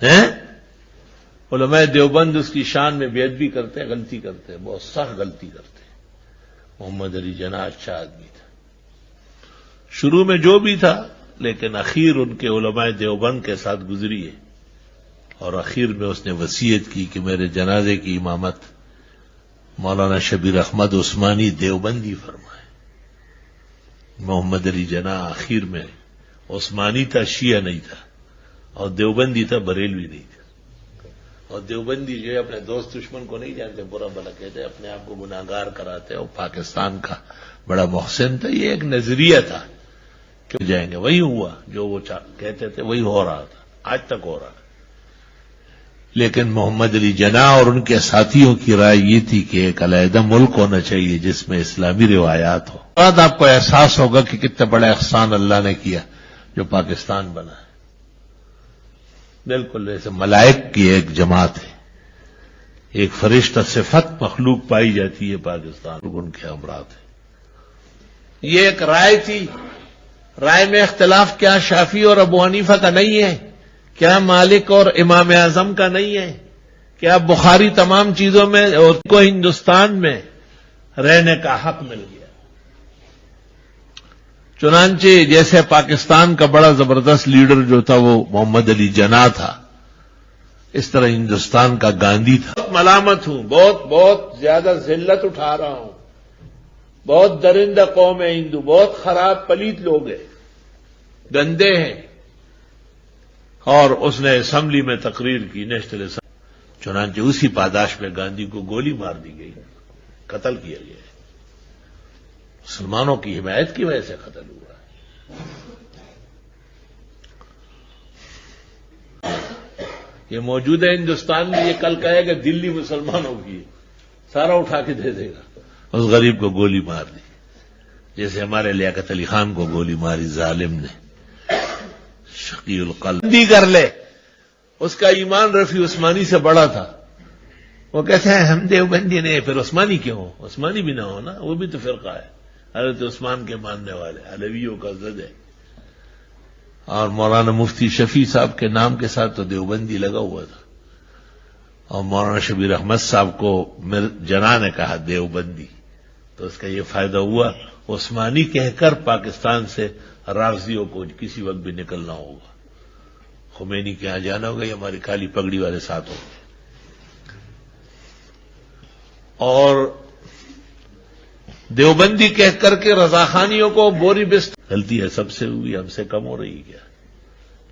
ہیں؟ علماء دیوبند اس کی شان میں بے ادبی کرتے ہیں، غلطی کرتے ہیں، بہت سخت غلطی کرتے ہیں۔ محمد علی جناح اچھا آدمی تھا، شروع میں جو بھی تھا، لیکن اخیر ان کے علماء دیوبند کے ساتھ گزری ہے، اور اخیر میں اس نے وصیت کی کہ میرے جنازے کی امامت مولانا شبیر احمد عثمانی دیوبندی فرمائے۔ محمد علی جناح اخیر میں عثمانی تھا، شیعہ نہیں تھا، اور دیوبندی تھا، بریلوی نہیں تھا۔ اور دیوبندی جو ہے اپنے دوست دشمن کو نہیں جانتے، برا بھلا کہتے، اپنے آپ کو گناہگار کراتے، اور پاکستان کا بڑا محسن تھا۔ یہ ایک نظریہ تھا کہ جائیں گے، وہی ہوا جو وہ کہتے تھے، وہی ہو رہا تھا، آج تک ہو رہا ہے۔ لیکن محمد علی جناح اور ان کے ساتھیوں کی رائے یہ تھی کہ ایک علیحدہ ملک ہونا چاہیے جس میں اسلامی روایات ہو۔ بعد آپ کو احساس ہوگا کہ کتنا بڑا احسان اللہ نے کیا جو پاکستان بنا ہے۔ بالکل جیسے ملائک کی ایک جماعت ہے، ایک فرشتہ صفت مخلوق پائی جاتی ہے پاکستان، ان کے امراض ہے۔ یہ ایک رائے تھی، رائے میں اختلاف کیا شافعی اور ابو حنیفہ کا نہیں ہے؟ کیا مالک اور امام اعظم کا نہیں ہے؟ کیا بخاری تمام چیزوں میں اور کو ہندوستان میں رہنے کا حق مل گیا؟ چنانچہ جیسے پاکستان کا بڑا زبردست لیڈر جو تھا وہ محمد علی جناح تھا، اس طرح ہندوستان کا گاندھی تھا۔ ملامت ہوں، بہت زیادہ ذلت اٹھا رہا ہوں، بہت درندہ قوم ہے ہندو، بہت خراب پلیت لوگ ہیں، گندے ہیں۔ اور اس نے اسمبلی میں تقریر کی، نیشنل اسمبلی، چنانچہ اسی پاداش میں گاندھی کو گولی مار دی گئی، قتل کیا گیا۔ مسلمانوں کی حمایت کی وجہ سے قتل ہوا ہے۔ یہ موجود ہے ہندوستان میں، یہ کل کہے کہ دلی مسلمانوں کی ہے، سارا اٹھا کے دے دے گا۔ اس غریب کو گولی مار دی، جیسے ہمارے لیاقت علی خان کو گولی ماری ظالم نے، شقی القلب کر لے۔ اس کا ایمان رفیع عثمانی سے بڑا تھا، وہ کہتے ہیں ہم دیوبندی نہیں، پھر عثمانی کیوں ہو؟ عثمانی بھی نہ ہو نا، وہ بھی تو فرقہ ہے، حضرت عثمان کے ماننے والے، علویوں کا ضد ہے۔ اور مولانا مفتی شفیع صاحب کے نام کے ساتھ تو دیوبندی لگا ہوا تھا، اور مولانا شبیر احمد صاحب کو جناح نے کہا دیوبندی، تو اس کا یہ فائدہ ہوا عثمانی کہہ کر پاکستان سے رافضیوں کو کسی وقت بھی نکلنا ہوگا، خمینی کے یہاں جانا ہوگا، یہ ہماری کالی پگڑی والے ساتھ ہوں گے۔ اور دیوبندی کہہ کر کے رضاخانیوں کو بوری بست، غلطی ہے سب سے ہوئی، ہم سے کم ہو رہی کیا؟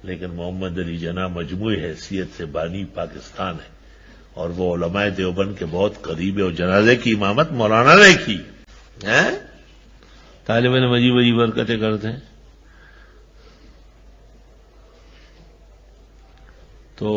لیکن محمد علی جناح مجموعی حیثیت سے بانی پاکستان ہے، اور وہ علماء دیوبند کے بہت قریب ہے، اور جنازے کی امامت مولانا نے کی ہے۔ طالب علم عجیب عجیب حرکتیں کرتے ہیں۔ تو